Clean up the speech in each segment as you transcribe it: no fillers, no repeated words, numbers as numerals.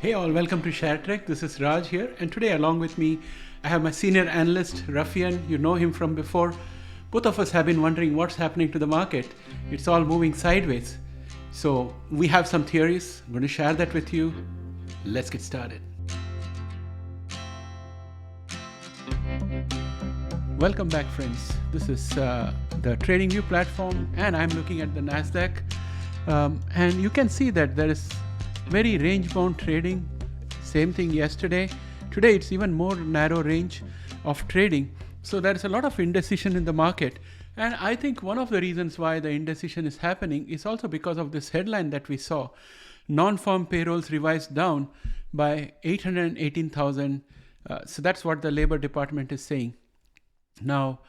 Hey all, welcome to ShareTreck. This is Raj here, and today along with me I have my senior analyst Rafian. You know him from before. Both of us have been wondering what's happening to the market. It's all moving sideways. So we have some theories. I'm going to share that with you. Let's get started. Welcome back, friends. This is the TradingView platform, and I'm looking at the Nasdaq. And you can see that there is very range-bound trading. Same thing yesterday. Today it's even more narrow range of trading. So there's a lot of indecision in the market. And I think one of the reasons why the indecision is happening is also because of this headline that we saw. Non-farm payrolls revised down by 818,000. So that's what the Labor Department is saying. Now,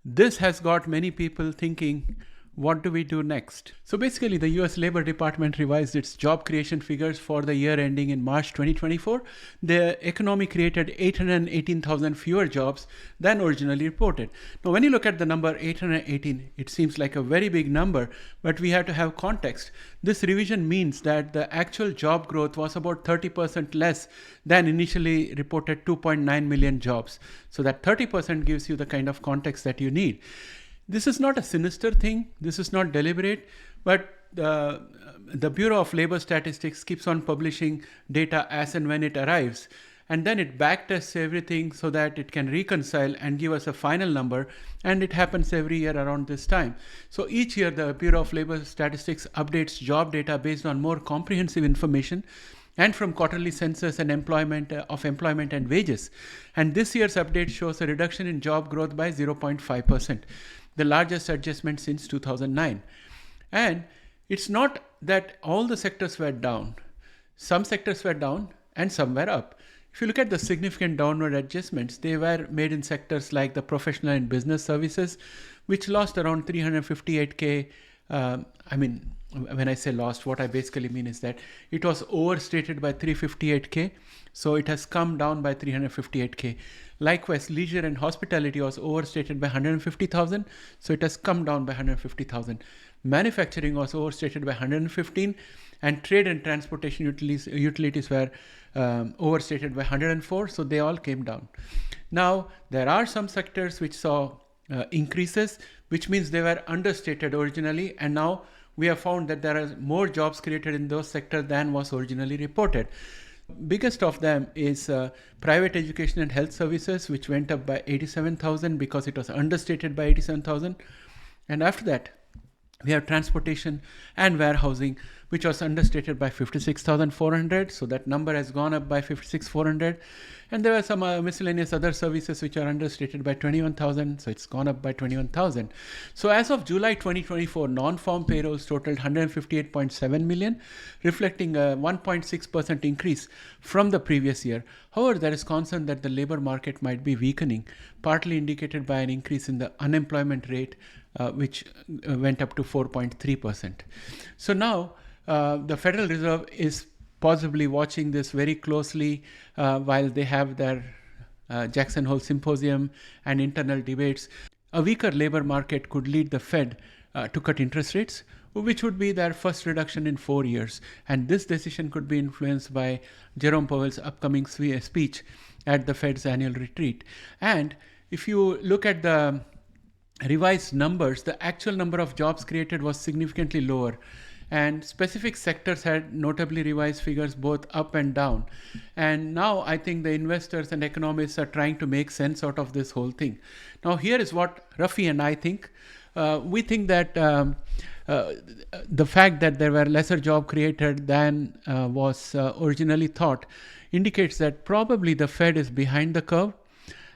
this has got many people thinking, what do we do next? So basically, the US Labor Department revised its job creation figures for the year ending in March 2024. The economy created 818,000 fewer jobs than originally reported. Now, when you look at the number 818, it seems like a very big number, but we have to have context. This revision means that the actual job growth was about 30% less than initially reported 2.9 million jobs. So that 30% gives you the kind of context that you need. This is not a sinister thing. This is not deliberate, but the Bureau of Labor Statistics keeps on publishing data as and when it arrives. And then it backtests everything so that it can reconcile and give us a final number. And it happens every year around this time. So each year, the Bureau of Labor Statistics updates job data based on more comprehensive information and from quarterly census and employment and wages. And this year's update shows a reduction in job growth by 0.5%. The largest adjustment since 2009. And it's not that all the sectors were down. Some sectors were down and some were up. If you look at the significant downward adjustments, they were made in sectors like the professional and business services, which lost around 358K. When I say lost, what I basically mean is that it was overstated by 358K. So it has come down by 358K. Likewise, leisure and hospitality was overstated by 150,000. So it has come down by 150,000. Manufacturing was overstated by 115, and trade and transportation utilities were overstated by 104. So they all came down. Now, there are some sectors which saw increases, which means they were understated originally. And now we have found that there are more jobs created in those sectors than was originally reported. Biggest of them is private education and health services, which went up by 87,000 because it was understated by 87,000. And after that, we have transportation and warehousing, which was understated by 56,400. So that number has gone up by 56,400. And there are some miscellaneous other services which are understated by 21,000. So it's gone up by 21,000. So as of July 2024, non-farm payrolls totaled 158.7 million, reflecting a 1.6% increase from the previous year. However, there is concern that the labor market might be weakening, partly indicated by an increase in the unemployment rate, which went up to 4.3%. So now the Federal Reserve is possibly watching this very closely while they have their Jackson Hole Symposium and internal debates. A weaker labor market could lead the Fed to cut interest rates, which would be their first reduction in 4 years. And this decision could be influenced by Jerome Powell's upcoming speech at the Fed's annual retreat. And if you look at the revised numbers, the actual number of jobs created was significantly lower. And specific sectors had notably revised figures both up and down. And now I think the investors and economists are trying to make sense out of this whole thing. Now here is what Rafi and I think. We think that the fact that there were lesser jobs created than was originally thought indicates that probably the Fed is behind the curve.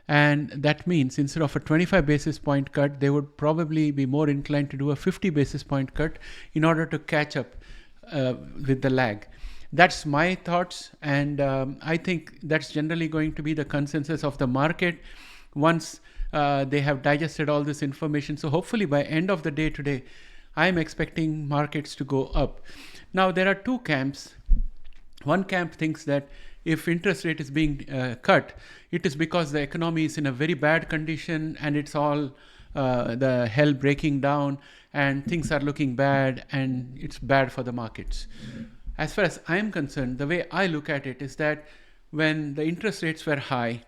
And that means instead of a 25 basis point cut, they would probably be more inclined to do a 50 basis point cut in order to catch up with the lag. That's my thoughts. And I think that's generally going to be the consensus of the market once they have digested all this information. So hopefully by end of the day today, I'm expecting markets to go up. Now, there are two camps. One camp thinks that if interest rate is being cut, it is because the economy is in a very bad condition and it's all the hell breaking down and things are looking bad and it's bad for the markets. as far as I'm concerned, the way I look at it is that when the interest rates were high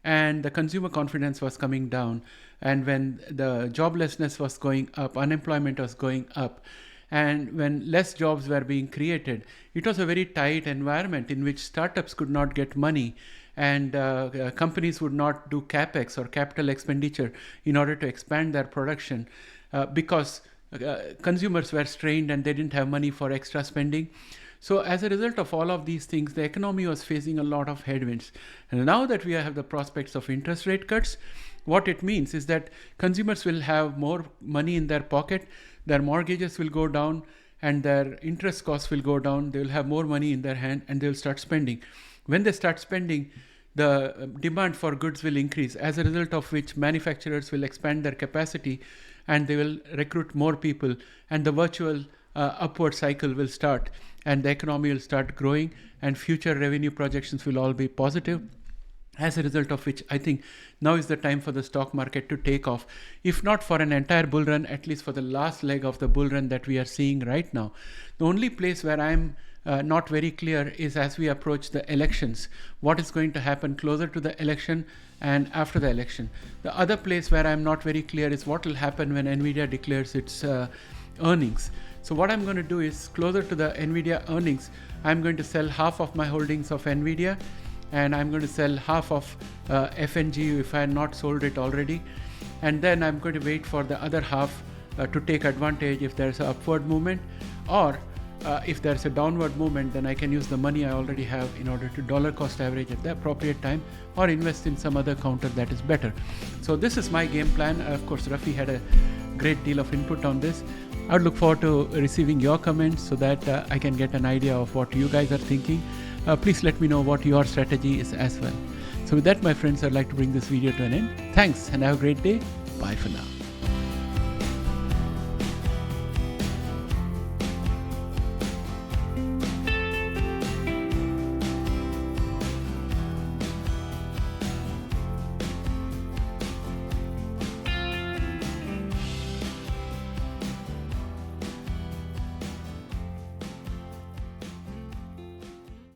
and the consumer confidence was coming down, and when the joblessness was going up, unemployment was going up, and when less jobs were being created, it was a very tight environment in which startups could not get money, and companies would not do capex or capital expenditure in order to expand their production because consumers were strained and they didn't have money for extra spending. So as a result of all of these things, the economy was facing a lot of headwinds. And now that we have the prospects of interest rate cuts, what it means is that consumers will have more money in their pocket, their mortgages will go down, and their interest costs will go down. They will have more money in their hand and they will start spending. When they start spending, the demand for goods will increase, as a result of which manufacturers will expand their capacity and they will recruit more people, and the virtual upward cycle will start, and the economy will start growing, and future revenue projections will all be positive. As a result of which, I think now is the time for the stock market to take off, if not for an entire bull run, at least for the last leg of the bull run that we are seeing right now. The only place where I'm not very clear is as we approach the elections, what is going to happen closer to the election and after the election. The other place where I'm not very clear is what will happen when Nvidia declares its earnings. So what I'm going to do is, closer to the Nvidia earnings, I'm going to sell half of my holdings of Nvidia, and I'm going to sell half of FNG if I had not sold it already. And then I'm going to wait for the other half to take advantage if there's an upward movement, or if there's a downward movement, then I can use the money I already have in order to dollar cost average at the appropriate time, or invest in some other counter that is better. So this is my game plan. Of course, Rafi had a great deal of input on this. I would look forward to receiving your comments so that I can get an idea of what you guys are thinking. Please let me know what your strategy is as well. So with that, my friends, I'd like to bring this video to an end. Thanks and have a great day. Bye for now.